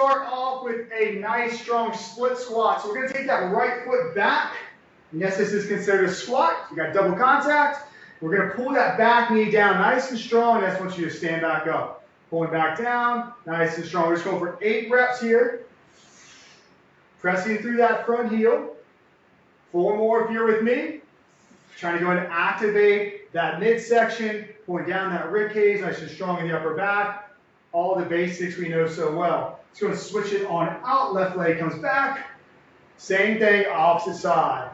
start off with a nice strong split squat. So we're going to take that right foot back. And yes, this is considered a squat. You got double contact. We're going to pull that back knee down nice and strong. And that's once you just stand back up. Pulling back down, nice and strong. We're just going for 8 reps here. Pressing through that front heel. 4 more if you're with me. Trying to go and activate that midsection, pulling down that rib cage, nice and strong in the upper back. All the basics we know so well. Just going to switch it on out. Left leg comes back. Same thing, opposite side.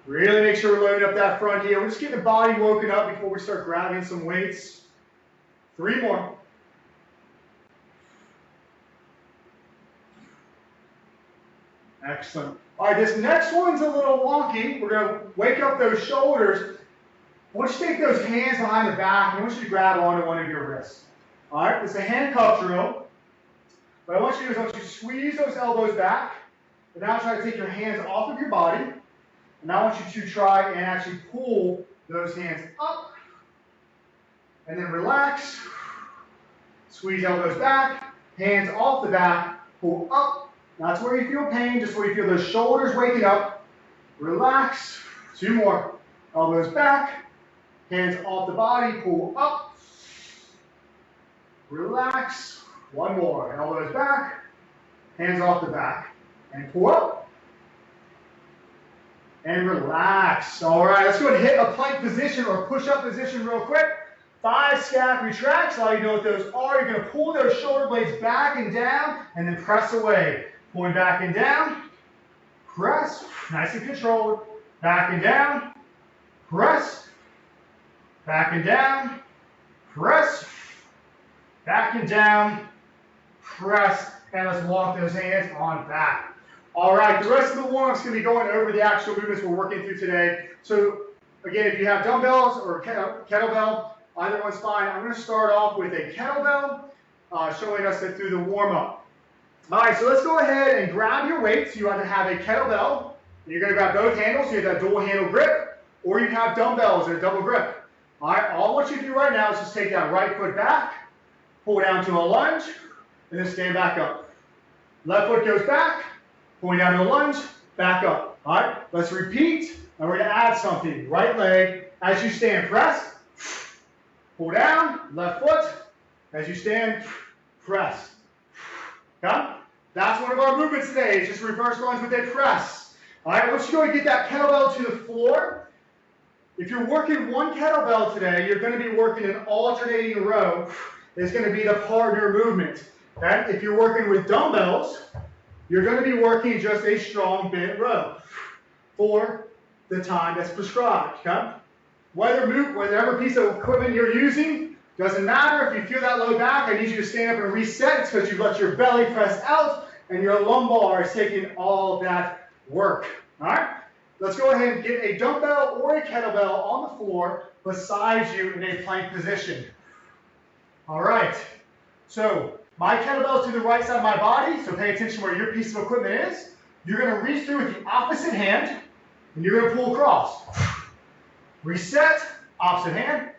Really make sure we're loading up that front heel. We're just getting the body woken up before we start grabbing some weights. 3 more. Excellent. All right, this next one's a little wonky. We're going to wake up those shoulders. I want you to take those hands behind the back, and I want you to grab onto one of your wrists. All right, it's a handcuff drill. What I want you to do is I want you to squeeze those elbows back, and now try to take your hands off of your body. And now I want you to try and actually pull those hands up, and then relax. Squeeze elbows back, hands off the back, pull up. That's where you feel pain, just where you feel those shoulders waking up. Relax. 2 more. Elbows back, hands off the body, pull up. Relax. 1 more. Elbows back, hands off the back, and pull up. And relax. All right, let's go ahead and hit a plank position or push-up position real quick. 5 scap retracts. All you know what those are. You're going to pull those shoulder blades back and down, and then press away. Pulling back and down, press, nice and controlled, back and down, press, back and down, press, back and down, press, and let's walk those hands on back. All right, the rest of the warm-up's going to be going over the actual movements we're working through today. So again, if you have dumbbells or kettlebell, either one's fine. I'm going to start off with a kettlebell, showing us that through the warm-up. All right, so let's go ahead and grab your weights. You either have a kettlebell, and you're going to grab both handles, so you have that dual handle grip, or you have dumbbells and a double grip. All right, all I want you to do right now is just take that right foot back, pull down to a lunge, and then stand back up. Left foot goes back, pulling down to a lunge, back up. All right, let's repeat, and we're going to add something. Right leg, as you stand, press, pull down, left foot, as you stand, press. Okay? That's one of our movements today. It's just reverse lunge with a press. All right, let's go and get that kettlebell to the floor. If you're working one kettlebell today, you're going to be working an alternating row. It's going to be the partner movement. Okay? If you're working with dumbbells, you're going to be working just a strong bent row for the time that's prescribed. Okay? Whatever piece of equipment you're using, doesn't matter. If you feel that low back, I need you to stand up and reset. It's because you've let your belly press out and your lumbar is taking all of that work. All right? Let's go ahead and get a dumbbell or a kettlebell on the floor beside you in a plank position. All right. So my kettlebell is to the right side of my body, so pay attention where your piece of equipment is. You're going to reach through with the opposite hand, and you're going to pull across. Reset, opposite hand,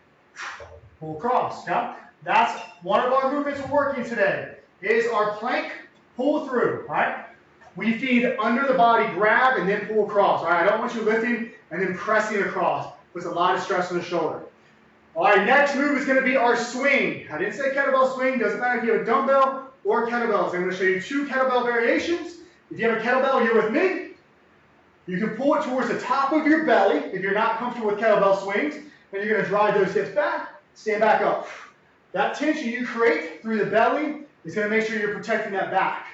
pull across. Okay? That's one of our movements we're working today, is our plank pull through. All right? We feed under the body, grab, and then pull across. All right? I don't want you lifting and then pressing across. Puts a lot of stress on the shoulder. All right, next move is going to be our swing. I didn't say kettlebell swing. Doesn't matter if you have a dumbbell or kettlebells. I'm going to show you 2 kettlebell variations. If you have a kettlebell, you're with me. You can pull it towards the top of your belly if you're not comfortable with kettlebell swings. Then you're going to drive those hips back, stand back up. That tension you create through the belly is going to make sure you're protecting that back.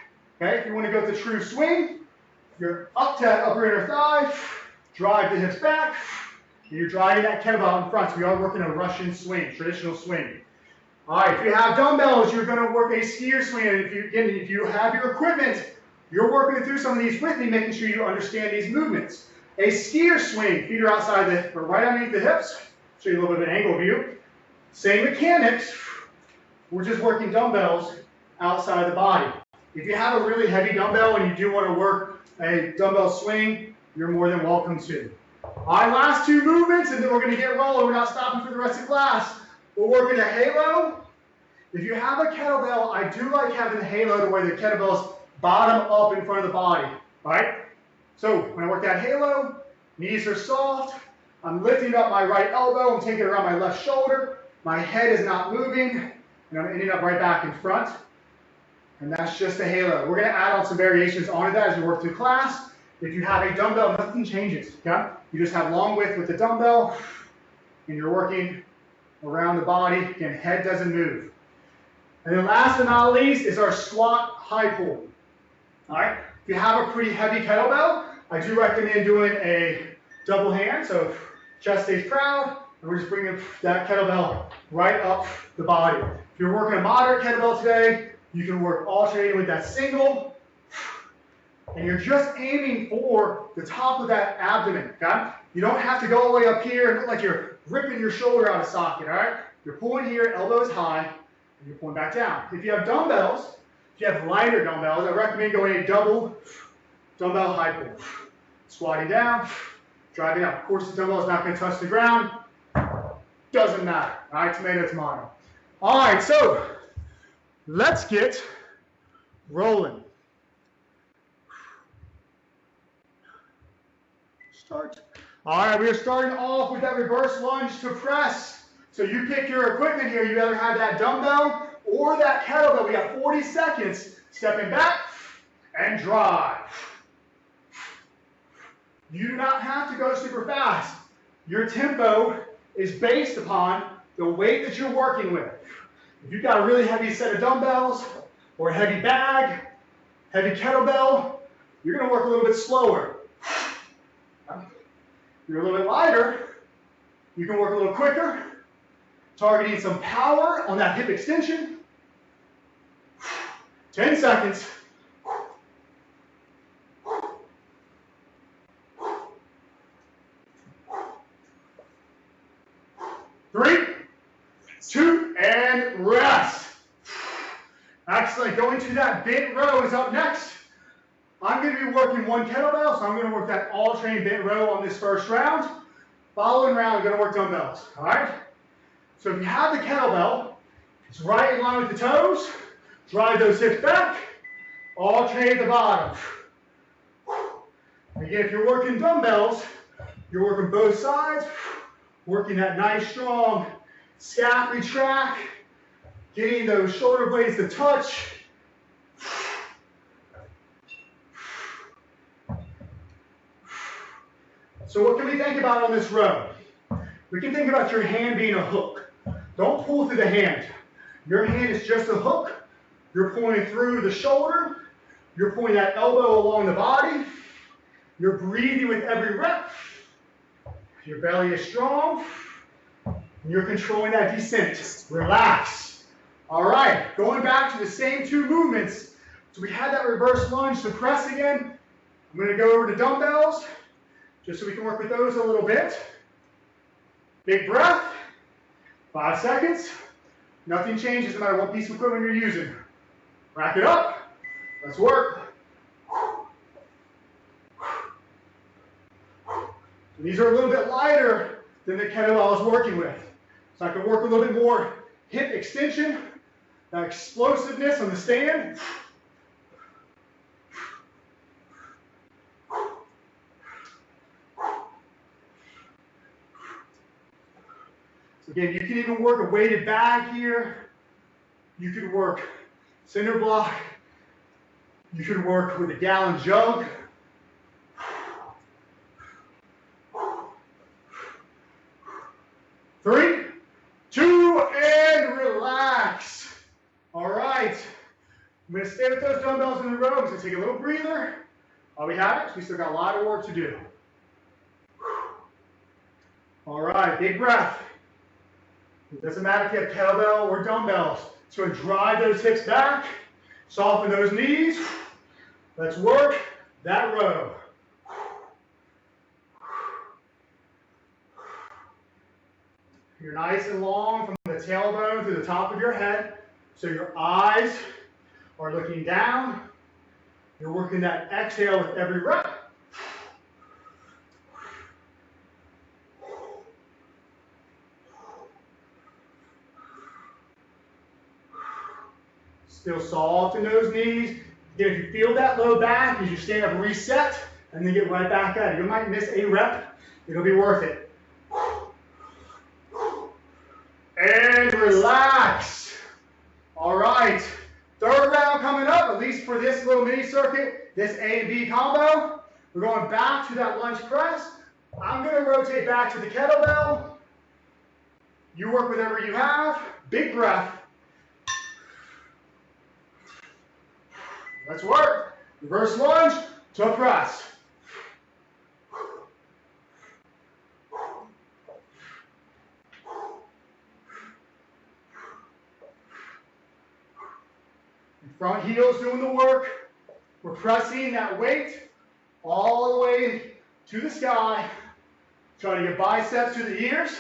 Okay, if you want to go with the true swing, you're up to that upper inner thigh, drive the hips back, and you're driving that kettlebell in front. So we are working a Russian swing, traditional swing. All right, if you have dumbbells, you're going to work a skier swing. And if you have your equipment, you're working through some of these with me, making sure you understand these movements. A skier swing, feet are outside or right underneath the hips. Show you a little bit of an angle view. Same mechanics. We're just working dumbbells outside the body. If you have a really heavy dumbbell and you do want to work a dumbbell swing, you're more than welcome to. All right, last 2 movements, and then we're going to get rolling. We're not stopping for the rest of class. We're working a halo If you have a kettlebell, I do like having the halo to where the kettlebell's bottom up in front of the body, all right? So when I work that halo, knees are soft, I'm lifting up my right elbow, I'm taking it around my left shoulder, my head is not moving, and I'm ending up right back in front. And that's just the halo. We're gonna add on some variations onto that as we work through class. If you have a dumbbell, nothing changes, okay? You just have long width with the dumbbell, and you're working around the body. Again, head doesn't move. And then last but not least is our squat high pull. All right, if you have a pretty heavy kettlebell, I do recommend doing a double hand. So chest stays proud, and we're just bringing that kettlebell right up the body. If you're working a moderate kettlebell today, you can work alternating with that single, and you're just aiming for the top of that abdomen, okay? You don't have to go all the way up here and look like you're ripping your shoulder out of socket, all right? You're pulling here, elbows high, and you're pulling back down. If you have dumbbells, if you have lighter dumbbells, I recommend going a double dumbbell high pull. Squatting down, driving up. Of course, the dumbbell is not going to touch the ground. Doesn't matter, all right? Tomato, tomato. All right, so let's get rolling. Start. All right, we are starting off with that reverse lunge to press. So you pick your equipment here. You either have that dumbbell or that kettlebell. We got 40 seconds. Stepping back and drive. You do not have to go super fast. Your tempo is based upon the weight that you're working with. If you've got a really heavy set of dumbbells or a heavy bag, heavy kettlebell, you're going to work a little bit slower. You're a little bit lighter, you can work a little quicker, targeting some power on that hip extension. 10 seconds. 3, 2, and rest. Excellent. Going to that bent row is up next. I'm going to be working one kettlebell, so I'm going to work that alternating bent row on this first round. Following round, I'm going to work dumbbells, all right? So if you have the kettlebell, it's right in line with the toes. Drive those hips back. Alternate at the bottom. Again, if you're working dumbbells, you're working both sides, working that nice, strong scap retract, getting those shoulder blades to touch. So what can we think about on this row? We can think about your hand being a hook. Don't pull through the hand. Your hand is just a hook. You're pulling through the shoulder. You're pulling that elbow along the body. You're breathing with every rep. Your belly is strong. And you're controlling that descent. Relax. All right, going back to the same two movements. So we had that reverse lunge to press again. I'm going to go over to dumbbells, just so we can work with those a little bit. Big breath. 5 seconds. Nothing changes no matter what piece of equipment you're using. Rack it up. Let's work. These are a little bit lighter than the kettlebell I was working with. So I can work a little bit more hip extension, that explosiveness on the stand. So again, you can even work a weighted bag here. You could work cinder block. You could work with a gallon jug. Three, 2, and relax. All right. I'm going to stay with those dumbbells in the row. I'm going to take a little breather. While we have it, we still got a lot of work to do. All right, big breath. It doesn't matter if you have kettlebell or dumbbells. So drive those hips back, soften those knees. Let's work that row. You're nice and long from the tailbone to the top of your head. So your eyes are looking down. You're working that exhale with every rep. Still soft in those knees. Again, if you feel that low back, as you stand up, reset, and then get right back at it. You might miss a rep. It'll be worth it. And relax. All right. Third round coming up, at least for this little mini circuit, this A and B combo. We're going back to that lunge press. I'm going to rotate back to the kettlebell. You work with whatever you have. Big breath. Let's work. Reverse lunge to a press. Front heel's doing the work. We're pressing that weight all the way to the sky. Try to get biceps to the ears.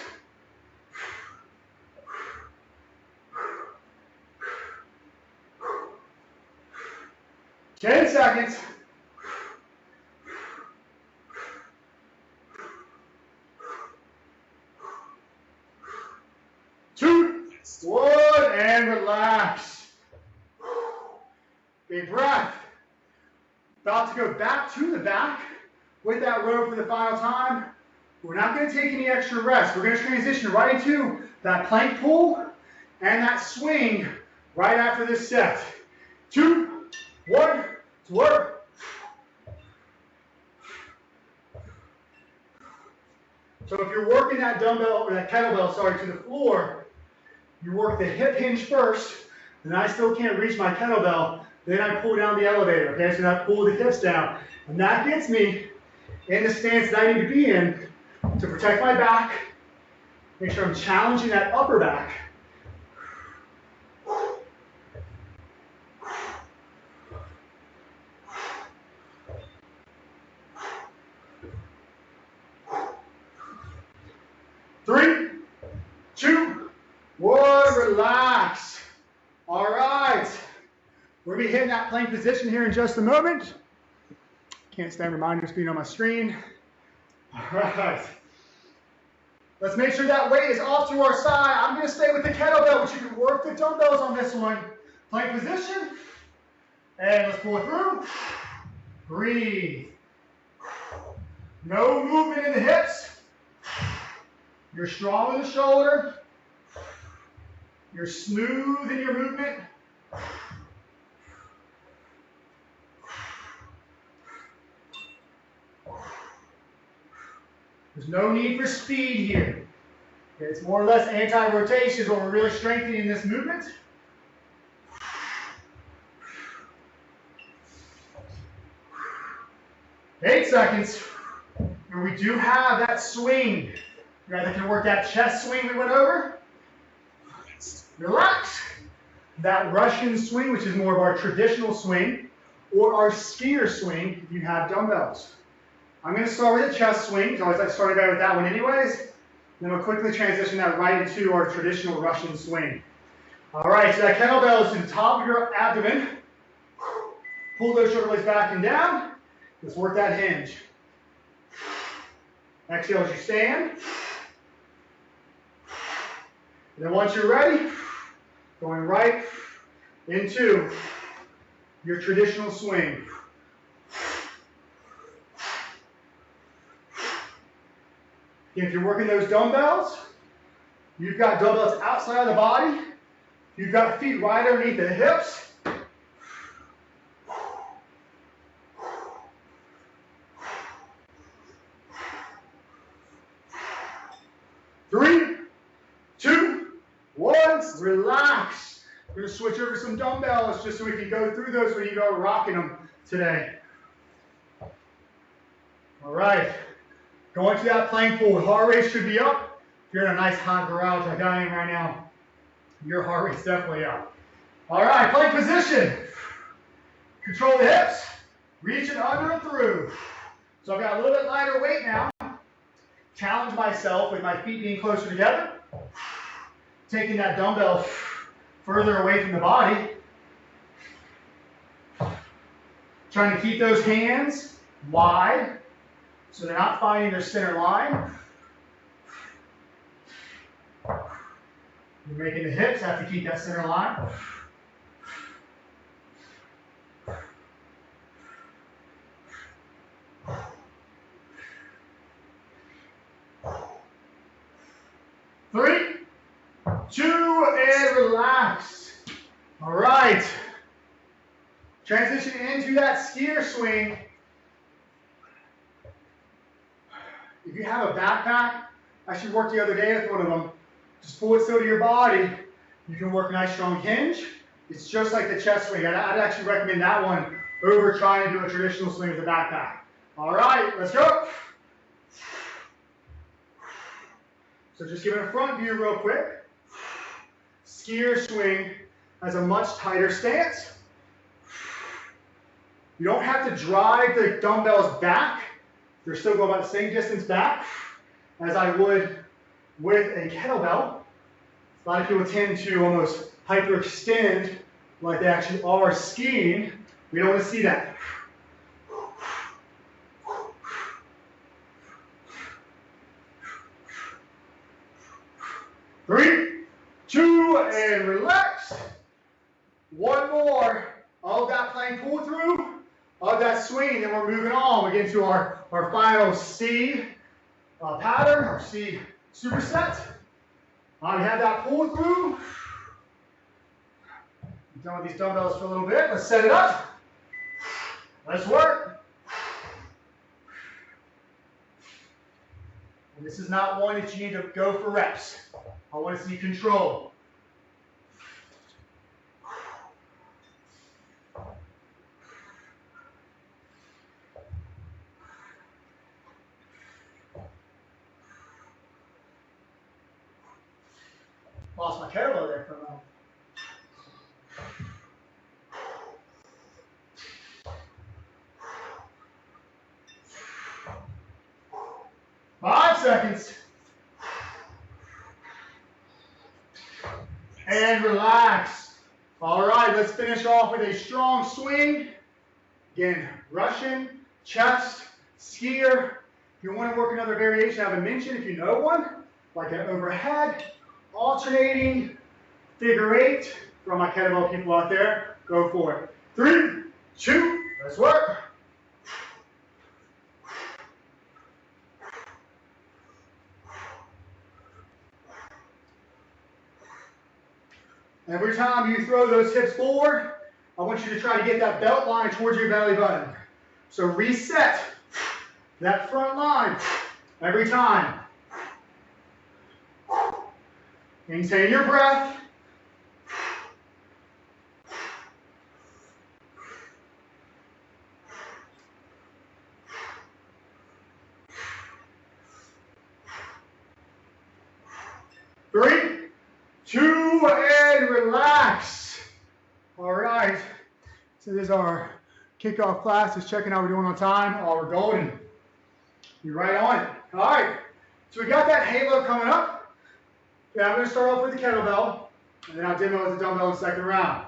10 seconds. 2, 1, and relax. Big breath. About to go back to the back with that row for the final time. We're not going to take any extra rest. We're going to transition right into that plank pull and that swing right after this set. 2, 1, to work. So if you're working that dumbbell or that kettlebell, sorry, to the floor, you work the hip hinge first, and I still can't reach my kettlebell, then I pull down the elevator, okay? So I pull the hips down, and that gets me in the stance that I need to be in to protect my back, make sure I'm challenging that upper back. Three, 2, 1, relax. All right. We're going to be hitting that plank position here in just a moment. Can't stand reminders being on my screen. All right. Let's make sure that weight is off to our side. I'm going to stay with the kettlebell, but you can work the dumbbells on this one. Plank position. And let's pull it through. Breathe. No movement in the hips. You're strong in the shoulder. You're smooth in your movement. There's no need for speed here. Okay, it's more or less anti-rotation is what we're really strengthening this movement. Eight seconds. And we do have that swing. You either can work that chest swing we went over. Relax. That Russian swing, which is more of our traditional swing, or our skier swing if you have dumbbells. I'm going to start with a chest swing, because I started out with that one anyways. Then we'll quickly transition that right into our traditional Russian swing. All right, so that kettlebell is to the top of your abdomen. Pull those shoulder blades back and down. Let's work that hinge. Exhale as you stand. And then once you're ready, going right into your traditional swing. If you're working those dumbbells, you've got dumbbells outside of the body. You've got feet right underneath the hips. Three, 2, 1, relax. We're going to switch over to some dumbbells just so we can go through those when you go rocking them today. All right. Going to that plank pull. Heart rate should be up. If you're in a nice hot garage like I am right now, your heart rate's definitely up. All right, plank position. Control the hips. Reach it under and through. So I've got a little bit lighter weight now. Challenge myself with my feet being closer together. Taking that dumbbell further away from the body. Trying to keep those hands wide so they're not finding their center line. You're making the hips have to keep that center line. All right. Transition into that skier swing. If you have a backpack, I actually worked the other day with one of them. Just pull it so to your body. You can work a nice strong hinge. It's just like the chest swing. I'd actually recommend that one over trying to do a traditional swing with a backpack. All right, let's go. So just giving a front view real quick. Skier swing has a much tighter stance. You don't have to drive the dumbbells back. They're still going about the same distance back as I would with a kettlebell. A lot of people tend to almost hyperextend like they actually are skiing. We don't want to see that. Three, two, and relax. One more of that plank pull through, of that swing, then we're moving on. We get into our final C pattern, our C superset. We have that pull through. We've done with these dumbbells for a little bit. Let's set it up. Let's work. And this is not one that you need to go for reps. I want to see control. Lost my kettlebell there for a moment. Five seconds. And relax. All right, let's finish off with a strong swing. Again, Russian, chest, skier. If you want to work another variation, I haven't mentioned, if you know one, like an overhead, alternating, figure eight. For all my kettlebell people out there, go for it. 3, 2, let's work. Every time you throw those hips forward, I want you to try to get that belt line towards your belly button. So reset that front line every time. Maintain your breath. Three, two, and relax. All right. So this is our kickoff class. Just checking how we're doing on time. Oh, we're golden. You're right on it. All right. So we got that halo coming up. Yeah, I'm going to start off with the kettlebell, and then I'll demo with the dumbbell in the second round.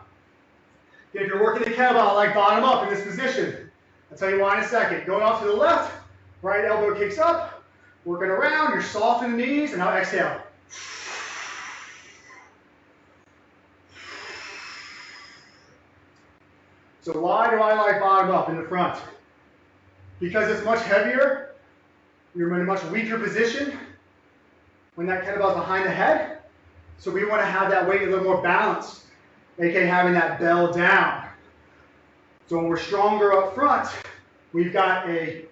If you're working the kettlebell, I like bottom up in this position. I'll tell you why in a second. Going off to the left, right elbow kicks up, working around, you're soft in the knees, and now exhale. So why do I like bottom up in the front? Because it's much heavier, you're in a much weaker position when that kettlebell is behind the head. So we want to have that weight a little more balanced, aka having that bell down. So when we're stronger up front, we've got a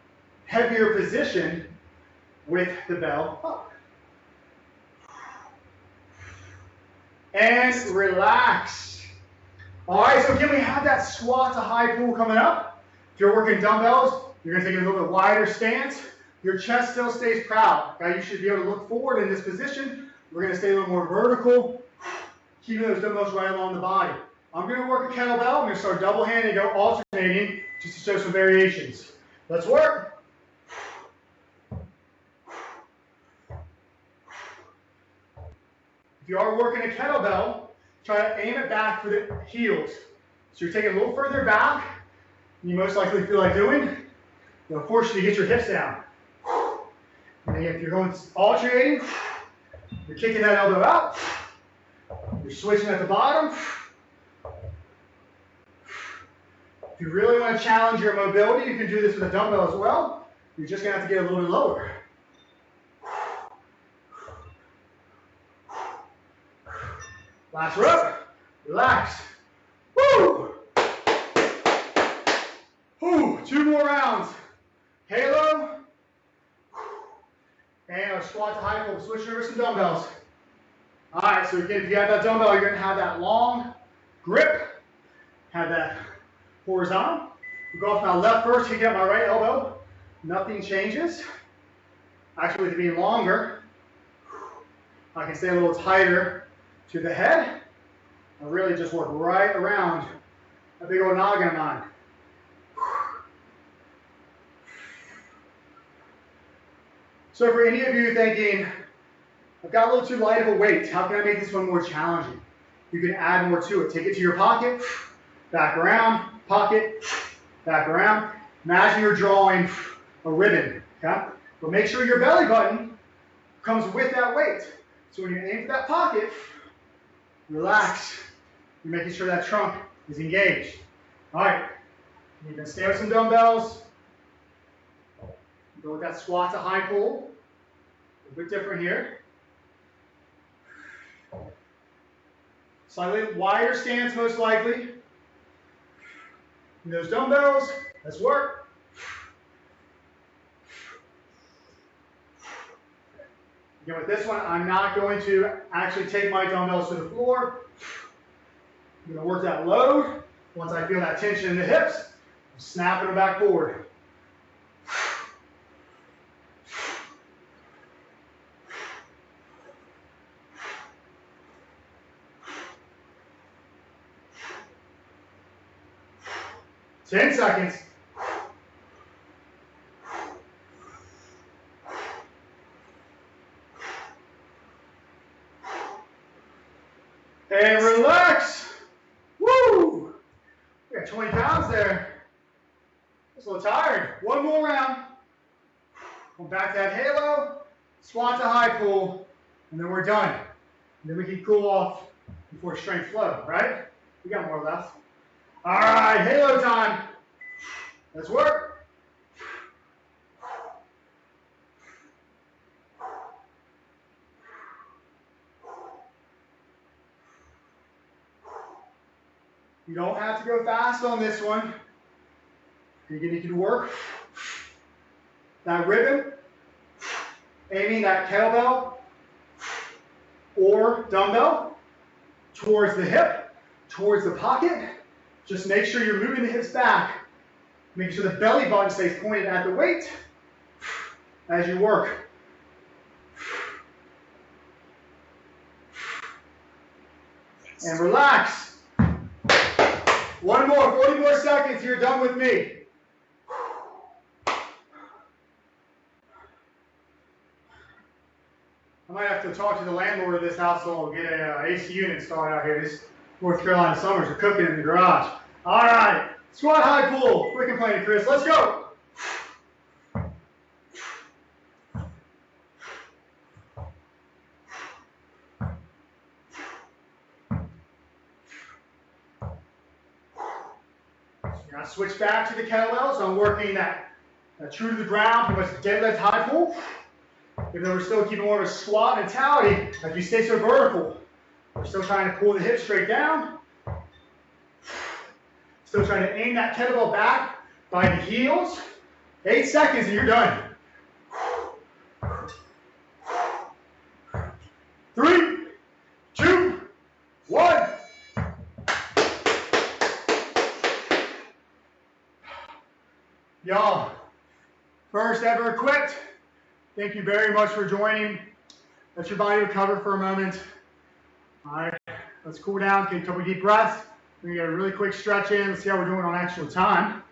heavier position with the bell up. And relax. All right, so again, we have that squat to high pull coming up. If you're working dumbbells, you're going to take a little bit wider stance. Your chest still stays proud. Okay? You should be able to look forward in this position. We're going to stay a little more vertical, keeping those dumbbells right along the body. I'm going to work a kettlebell. I'm going to start double handed and go alternating just to show some variations. Let's work. If you are working a kettlebell, try to aim it back for the heels. So you're taking a little further back than you most likely feel like doing. It'll force you to get your hips down. And if you're going alternating, you're kicking that elbow out. You're switching at the bottom. If you really want to challenge your mobility, you can do this with a dumbbell as well. You're just going to have to get a little bit lower. Last rep. Relax. Whew, 2 more rounds. Halo. And our squat to high pull. Switching over some dumbbells. All right, so again, if you have that dumbbell, you're going to have that long grip. Have that horizontal. We go off my left first, kick out my right elbow. Nothing changes. Actually, with it being longer, I can stay a little tighter to the head and really just work right around that big old noggin of mine. So for any of you thinking, I've got a little too light of a weight, how can I make this one more challenging? You can add more to it. Take it to your pocket, back around, pocket, back around. Imagine you're drawing a ribbon, okay? But make sure your belly button comes with that weight. So when you aim for that pocket, relax. You're making sure that trunk is engaged. All right, you can stay with some dumbbells. Go with that squat to high pull. A bit different here. Slightly wider stance most likely. And those dumbbells, let's work. Again, with this one, I'm not going to actually take my dumbbells to the floor. I'm going to work that load. Once I feel that tension in the hips, I'm snapping them back forward. Ten seconds. And relax. Woo! We got 20 pounds there. Just a little tired. One more round. Come back to that halo, squat to high pull, and then we're done. And then we can cool off before strength flow, right? We got more left. All right, halo time. Let's work. You don't have to go fast on this one. You're going to need to work that ribbon, aiming that kettlebell or dumbbell towards the hip, towards the pocket. Just make sure you're moving the hips back. Make sure the belly button stays pointed at the weight as you work. And relax. One more, 40 more seconds, you're done with me. I might have to talk to the landlord of this household, get a AC unit installed out here. This North Carolina summers are cooking in the garage. All right, squat high pull. Quit complaining, Chris. Let's go. Now switch back to the kettlebell. So I'm working that true to the ground, pretty much deadlift high pull. Even though we're still keeping more of a squat mentality, like you stay so vertical. We're still trying to pull the hips straight down. Still trying to aim that kettlebell back by the heels. 8 seconds and you're done. 3, 2, 1. Y'all, first ever equipped. Thank you very much for joining. Let your body recover for a moment. All right, let's cool down, take a couple deep breaths. We're gonna get a really quick stretch in. Let's see how we're doing on actual time.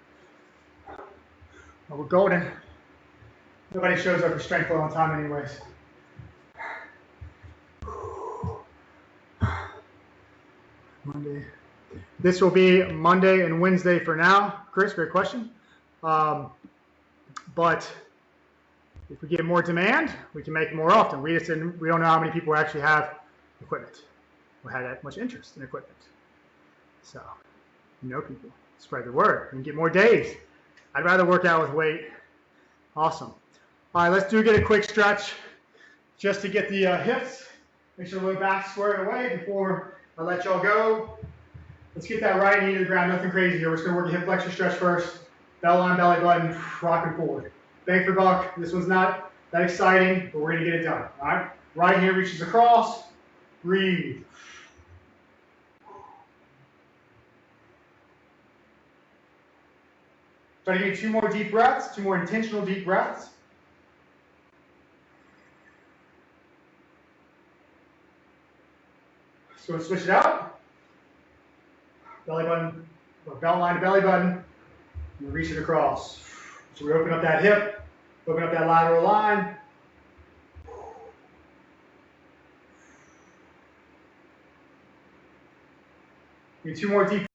Well, we're golden. Nobody shows up for strength flow on time anyways. Monday. This will be Monday and Wednesday for now. Chris, great question. But if we get more demand, we can make it more often. We don't know how many people actually have equipment or have that much interest in equipment. So, you know people, spread the word. We can get more days. I'd rather work out with weight. Awesome. All right, let's get a quick stretch just to get the hips. Make sure the low back squared away before I let y'all go. Let's get that right knee to the ground. Nothing crazy here. We're just going to work a hip flexor stretch first. Bell line, belly button, rocking forward. Bang for buck. This one's not that exciting, but we're gonna get it done. All right. Right hand reaches across. Breathe. Try to get 2 more deep breaths, 2 more intentional deep breaths. So we'll switch it out. Belly button, or belt line to belly button. And reach it across. So we open up that hip, open up that lateral line. Need 2 more deep